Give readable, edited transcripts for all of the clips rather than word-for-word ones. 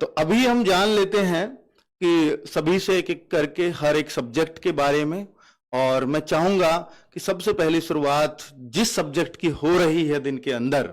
तो अभी हम जान लेते हैं कि सभी से एक एक करके हर एक सब्जेक्ट के बारे में। और मैं चाहूंगा कि सबसे पहली शुरुआत जिस सब्जेक्ट की हो रही है दिन के अंदर,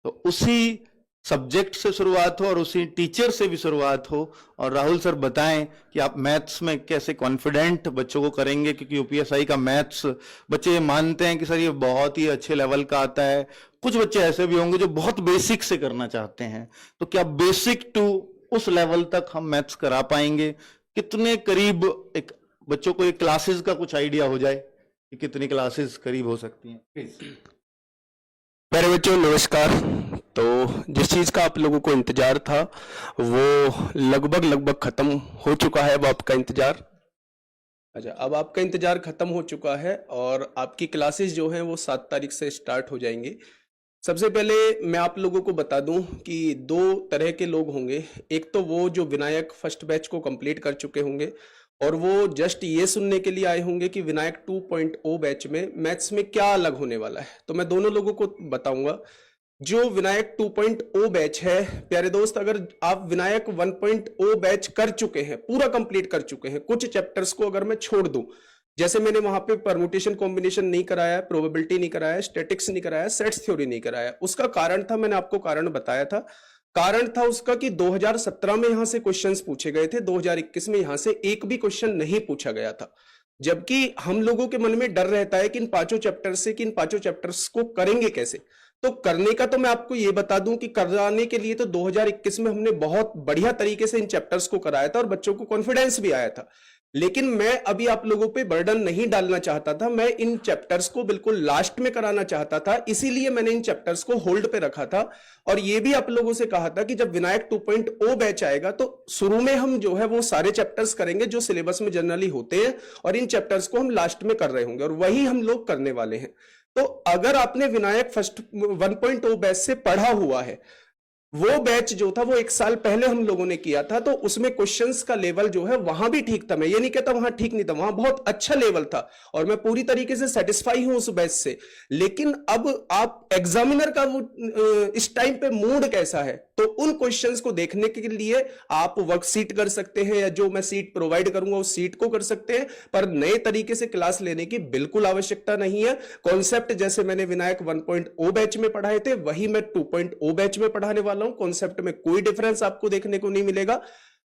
तो उसी सब्जेक्ट से शुरुआत हो और उसी टीचर से भी शुरुआत हो। और राहुल सर बताएं कि आप मैथ्स में कैसे कॉन्फिडेंट बच्चों को करेंगे, क्योंकि यूपीएसआई का मैथ्स बच्चे ये मानते हैं कि सर ये बहुत ही अच्छे लेवल का आता है। कुछ बच्चे ऐसे भी होंगे जो बहुत बेसिक से करना चाहते हैं, तो क्या बेसिक टू उस लेवल तक हम मैथ्स करा पाएंगे? कितने करीब एक बच्चों को एक क्लासेस का कुछ आइडिया हो जाए कि कितनी क्लासेस करीब हो सकती हैं प्लीज। प्यारे बच्चों नमस्कार। तो जिस चीज़ का आप लोगों को इंतजार था वो लगभग खत्म हो चुका है। अब आपका इंतजार अब आपका इंतजार खत्म हो चुका है और आपकी क्लासेस जो हैं वो 7 तारीख से स्टार्ट हो जाएंगी। सबसे पहले मैं आप लोगों को बता दूं कि 2 तरह के लोग होंगे। एक तो वो जो विनायक फर्स्ट बैच को कंप्लीट कर चुके होंगे और वो जस्ट ये सुनने के लिए आए होंगे कि विनायक 2.0 बैच में मैथ्स में क्या अलग होने वाला है। तो मैं दोनों लोगों को बताऊंगा। जो विनायक 2.0 बैच है, प्यारे दोस्त, अगर आप विनायक 1.0 बैच कर चुके हैं, पूरा कंप्लीट कर चुके हैं, कुछ चैप्टर्स को अगर मैं छोड़ दूं, जैसे मैंने वहां पे परमुटेशन कॉम्बिनेशन नहीं कराया, प्रोबेबिलिटी नहीं कराया, स्टैटिक्स नहीं कराया, सेट्स थ्योरी नहीं कराया, उसका कारण था, मैंने आपको कारण बताया था। कारण था उसका कि 2017 में यहां से क्वेश्चंस पूछे गए थे, 2021 में यहां से एक भी क्वेश्चन नहीं पूछा गया था। जबकि हम लोगों के मन में डर रहता है कि इन पांचों चैप्टर्स से कि इन पांचों चैप्टर्स को करेंगे कैसे। तो करने का तो मैं आपको ये बता दूं कि कराने के लिए तो 2021 में हमने बहुत बढ़िया तरीके से इन चैप्टर्स को कराया था और बच्चों को कॉन्फिडेंस भी आया था। लेकिन मैं अभी आप लोगों पे बर्डन नहीं डालना चाहता था, मैं इन चैप्टर्स को बिल्कुल लास्ट में कराना चाहता था, इसीलिए मैंने इन चैप्टर्स को होल्ड पे रखा था। और ये भी आप लोगों से कहा था कि जब विनायक 2.0 बैच आएगा तो शुरू में हम जो है वो सारे चैप्टर्स करेंगे जो सिलेबस में जनरली होते हैं और इन चैप्टर्स को हम लास्ट में कर रहे होंगे और वही हम लोग करने वाले हैं। तो अगर आपने विनायक फर्स्ट 1.0 बैच से पढ़ा हुआ है, वो बैच जो था वो 1 साल पहले हम लोगों ने किया था, तो उसमें क्वेश्चंस का लेवल जो है वहां भी ठीक था। मैं ये नहीं कहता वहां ठीक नहीं था, वहां बहुत अच्छा लेवल था और मैं पूरी तरीके से सेटिस्फाई हूं उस बैच से। लेकिन अब आप एग्जामिनर का वो इस टाइम पे मूड कैसा है, तो उन क्वेश्चंस को देखने के लिए आप वर्कशीट कर सकते हैं या जो मैं सीट प्रोवाइड करूंगा उस सीट को कर सकते हैं, पर नए तरीके से क्लास लेने की बिल्कुल आवश्यकता नहीं है। कॉन्सेप्ट जैसे मैंने विनायक 1.0 बैच में पढ़ाए थे वही मैं 2.0 बैच में पढ़ाने वाला हूं। कॉन्सेप्ट में कोई डिफरेंस आपको देखने को नहीं मिलेगा।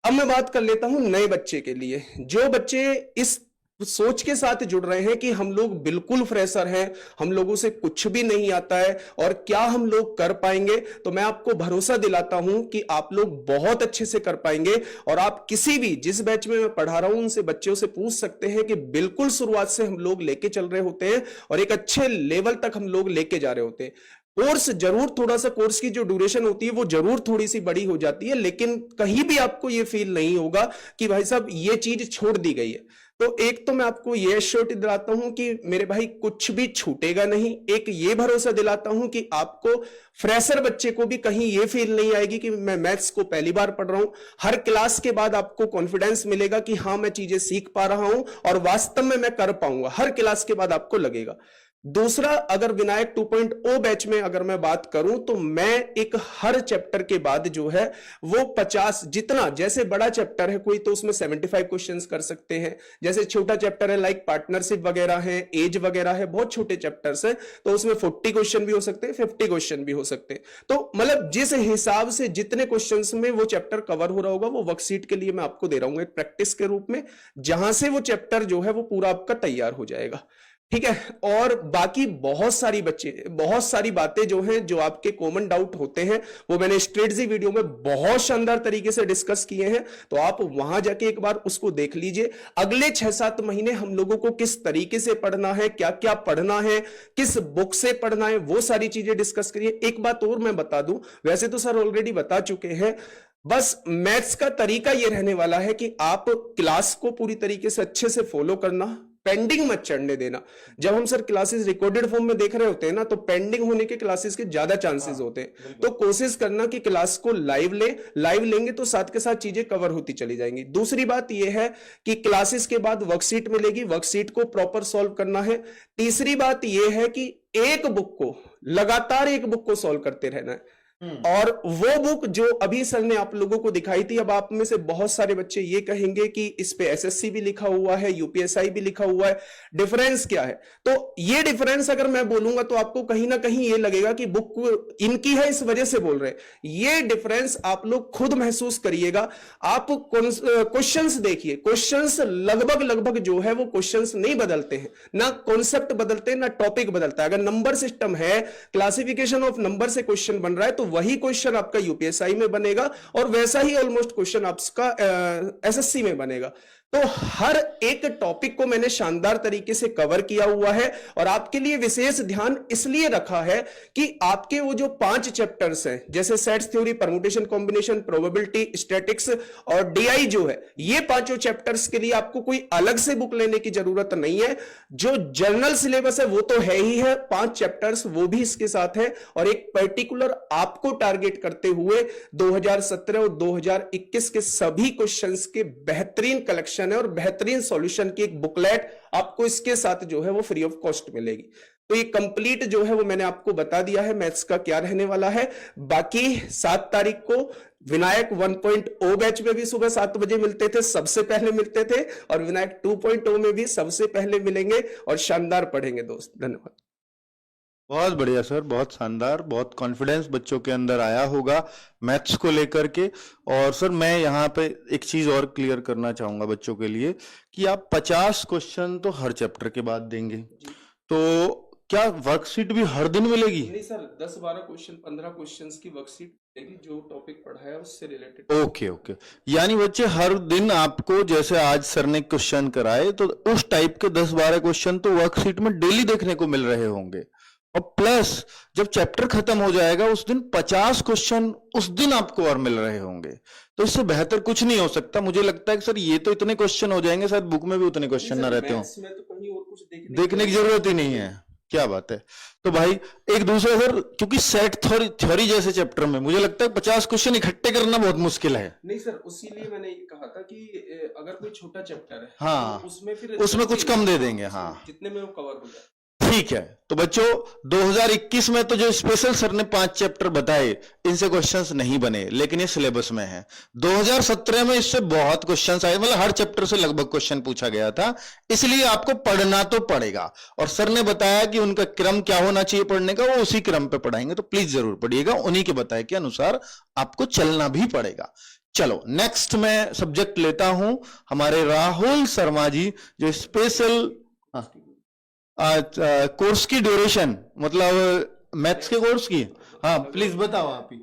अब मैं बात कर लेता हूं नए बच्चे के लिए। जो बच्चे इस सोच के साथ जुड़ रहे हैं कि हम लोग बिल्कुल फ्रेशर हैं, हम लोगों से कुछ भी नहीं आता है और क्या हम लोग कर पाएंगे, तो मैं आपको भरोसा दिलाता हूं कि आप लोग बहुत अच्छे से कर पाएंगे। और आप किसी भी जिस बैच में मैं पढ़ा रहा हूं उनसे बच्चों से पूछ सकते हैं कि बिल्कुल शुरुआत से हम लोग लेके चल रहे होते हैं और एक अच्छे लेवल तक हम लोग लेके जा रहे होते हैं। कोर्स जरूर थोड़ा सा, कोर्स की जो ड्यूरेशन होती है वो जरूर थोड़ी सी बड़ी हो जाती है, लेकिन कहीं भी आपको ये फील नहीं होगा कि भाई साहब ये चीज छोड़ दी गई है। तो एक तो मैं आपको ये एश्योरिटी दिलाता हूं कि मेरे भाई कुछ भी छूटेगा नहीं। एक ये भरोसा दिलाता हूं कि आपको फ्रेशर बच्चे को भी कहीं ये फील नहीं आएगी कि मैं मैथ्स को पहली बार पढ़ रहा हूं। हर क्लास के बाद आपको कॉन्फिडेंस मिलेगा कि हाँ मैं चीजें सीख पा रहा हूं और वास्तव में मैं कर पाऊंगा, हर क्लास के बाद आपको लगेगा। दूसरा, अगर विनायक 2.0 बैच में अगर मैं बात करूं तो मैं एक हर चैप्टर के बाद जो है वो 50 जितना, जैसे बड़ा चैप्टर है कोई तो उसमें 75 क्वेश्चंस कर सकते हैं, जैसे छोटा चैप्टर है लाइक पार्टनरशिप वगैरह है, एज वगैरह है, बहुत छोटे चैप्टर्स है तो उसमें 40 क्वेश्चन भी हो सकते हैं, 50 क्वेश्चन भी हो सकते हैं। तो मतलब जिस हिसाब से जितने क्वेश्चंस में वो चैप्टर कवर हो रहा होगा वो वर्कशीट के लिए मैं आपको दे रहा हूं एक प्रैक्टिस के रूप में, जहां से वो चैप्टर जो है वो पूरा आपका तैयार हो जाएगा। ठीक है। और बाकी बहुत सारी बातें जो हैं, जो आपके कॉमन डाउट होते हैं, वो मैंने स्ट्रेटजी वीडियो में बहुत शानदार तरीके से डिस्कस किए हैं, तो आप वहां जाके एक बार उसको देख लीजिए। अगले 6-7 महीने हम लोगों को किस तरीके से पढ़ना है, क्या क्या पढ़ना है, किस बुक से पढ़ना है, वो सारी चीजें डिस्कस करिए। एक बात और मैं बता दूं, वैसे तो सर ऑलरेडी बता चुके हैं, बस मैथ्स का तरीका ये रहने वाला है कि आप क्लास को पूरी तरीके से अच्छे से फॉलो करना, पेंडिंग मत चढ़ने देना। जब हम सर क्लासेस रिकॉर्डेड फॉर्म में देख रहे होते हैं ना, तो पेंडिंग होने के क्लासेस के ज्यादा चांसेस होते हैं। तो कोशिश करना कि क्लास को लाइव लेंगे तो साथ के साथ चीजें कवर होती चली जाएंगी। दूसरी बात यह है कि क्लासेस के बाद वर्कशीट मिलेगी, वर्कशीट को प्रॉपर सॉल्व करना है। तीसरी बात यह है कि एक बुक को सॉल्व करते रहना है। और वो बुक जो अभी सर ने आप लोगों को दिखाई थी, अब आप में से बहुत सारे बच्चे ये कहेंगे कि इस पे एसएससी भी लिखा हुआ है, यूपीएसआई भी लिखा हुआ है, डिफरेंस क्या है? तो ये डिफरेंस अगर मैं बोलूंगा तो आपको कहीं ना कहीं ये लगेगा कि बुक इनकी है इस वजह से बोल रहे हैं। ये डिफरेंस आप लोग खुद महसूस करिएगा। आप क्वेश्चंस देखिए, क्वेश्चंस लगभग जो है वो क्वेश्चंस नहीं बदलते हैं, ना कॉन्सेप्ट बदलते हैं, ना टॉपिक बदलता है। अगर नंबर सिस्टम है, क्लासिफिकेशन ऑफ नंबर से क्वेश्चन बन रहा है, तो वही क्वेश्चन आपका यूपीएसआई में बनेगा और वैसा ही ऑलमोस्ट क्वेश्चन आपका एसएससी में बनेगा। तो हर एक टॉपिक को मैंने शानदार तरीके से कवर किया हुआ है और आपके लिए विशेष ध्यान इसलिए रखा है कि आपके वो जो 5 चैप्टर्स हैं, जैसे sets theory, permutation, combination, probability, statics और डीआई जो है, ये 5 चैप्टर्स के लिए आपको कोई अलग से बुक लेने की जरूरत नहीं है। जो जनरल सिलेबस है वो तो है ही है, 5 चैप्टर्स वो भी इसके साथ है और एक पर्टिकुलर आपको टारगेट करते हुए 2017 और 2021 के सभी क्वेश्चंस के बेहतरीन कलेक्शन है और बेहतरीन सॉल्यूशन की एक बुकलेट आपको इसके साथ जो है वो फ्री ऑफ कॉस्ट मिलेगी। तो ये कंप्लीट जो है वो मैंने आपको बता दिया है मैथ्स का क्या रहने वाला है। बाकी 7 तारीख को विनायक 1.0 बैच में भी सुबह 7 बजे मिलते थे, सबसे पहले मिलते थे, और विनायक 2.0 में भी सबसे पहले मिलेंगे और शानदार पढ़ेंगे दोस्त। धन्यवाद। बहुत बढ़िया सर, बहुत शानदार, बहुत कॉन्फिडेंस बच्चों के अंदर आया होगा मैथ्स को लेकर के। और सर मैं यहाँ पे एक चीज और क्लियर करना चाहूंगा बच्चों के लिए कि आप 50 क्वेश्चन तो हर चैप्टर के बाद देंगे, तो क्या वर्कशीट भी हर दिन मिलेगी? नहीं सर, 10-12 क्वेश्चन, 15 क्वेश्चंस की वर्कशीट मिलेगी जो टॉपिक पढ़ा है उससे रिलेटेड। ओके, यानी बच्चे हर दिन आपको, जैसे आज सर ने क्वेश्चन कराए तो उस टाइप के 10-12 क्वेश्चन तो वर्कशीट में डेली देखने को मिल रहे होंगे। और प्लस जब चैप्टर खत्म हो जाएगा उस दिन 50 क्वेश्चन उस दिन आपको और मिल रहे होंगे। तो इससे बेहतर कुछ नहीं हो सकता। मुझे लगता है कि सर ये तो इतने क्वेश्चन हो जाएंगे, शायद बुक में भी उतने क्वेश्चन ना रहते हो, में तो कहीं और कुछ देखने की जरूरत ही नहीं है। क्या बात है। तो भाई एक दूसरे सर, क्योंकि सेट थ्योरी जैसे चैप्टर में मुझे लगता है 50 क्वेश्चन इकट्ठे करना बहुत मुश्किल है। नहीं सर, उसीलिए मैंने ये कहा था कि अगर कोई छोटा चैप्टर है, हाँ, तो उसमें कुछ कम दे देंगे। हाँ, जितने में वो कवर हो जाए। ठीक है। तो बच्चों 2021 में तो जो स्पेशल सर ने 5 चैप्टर बताए इनसे क्वेश्चंस नहीं बने, लेकिन ये सिलेबस में है। 2017 में इससे बहुत क्वेश्चंस आए, मतलब हर चैप्टर से लगभग क्वेश्चन पूछा गया था, इसलिए आपको पढ़ना तो पड़ेगा। और सर ने बताया कि उनका क्रम क्या होना चाहिए पढ़ने का, वो उसी क्रम पे पढ़ाएंगे, तो प्लीज जरूर पढ़िएगा, उन्हीं के बताए के अनुसार आपको चलना भी पड़ेगा। चलो नेक्स्ट मैं सब्जेक्ट लेता हूं हमारे राहुल शर्मा जी, जो स्पेशल कोर्स की ड्यूरेशन, मतलब मैथ्स के कोर्स की। हाँ प्लीज बताओ आप ही।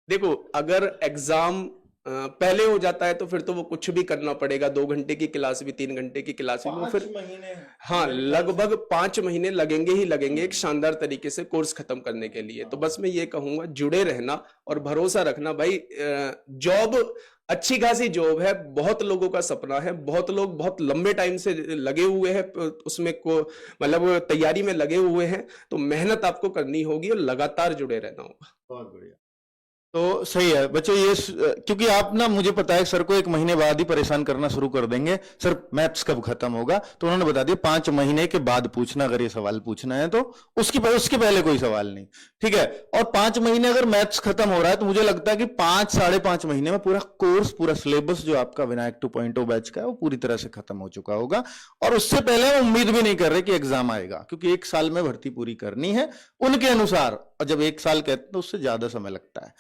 देखो, अगर एग्जाम पहले हो जाता है तो फिर तो वो कुछ भी करना पड़ेगा, 2 घंटे की क्लास भी, 3 घंटे की क्लास भी, वो फिर हाँ लगभग 5 महीने लगेंगे ही लगेंगे एक शानदार तरीके से कोर्स खत्म करने के लिए। तो बस मैं ये कहूंगा, जुड़े रहना और भरोसा रखना भाई। जॉब अच्छी खासी जॉब है, बहुत लोगों का सपना है, बहुत लोग बहुत लंबे टाइम से लगे हुए हैं उसमें को, मतलब तैयारी में लगे हुए हैं। तो मेहनत आपको करनी होगी और लगातार जुड़े रहना होगा। बहुत बढ़िया। तो सही है बच्चों, ये क्योंकि आप ना, मुझे पता है सर को 1 महीने बाद ही परेशान करना शुरू कर देंगे, सर मैथ्स कब खत्म होगा, तो उन्होंने बता दिया 5 महीने के बाद पूछना, अगर ये सवाल पूछना है तो उसके पहले कोई सवाल नहीं, ठीक है। और 5 महीने अगर मैथ्स खत्म हो रहा है तो मुझे लगता है कि 5-5.5 महीने में पूरा कोर्स, पूरा सिलेबस जो आपका विनायक 2.0 बैच का है वो पूरी तरह से खत्म हो चुका होगा। और उससे पहले हम उम्मीद भी नहीं कर रहे कि एग्जाम आएगा, क्योंकि 1 साल में भर्ती पूरी करनी है उनके अनुसार, और जब 1 साल कहते हैं तो उससे ज्यादा समय लगता है।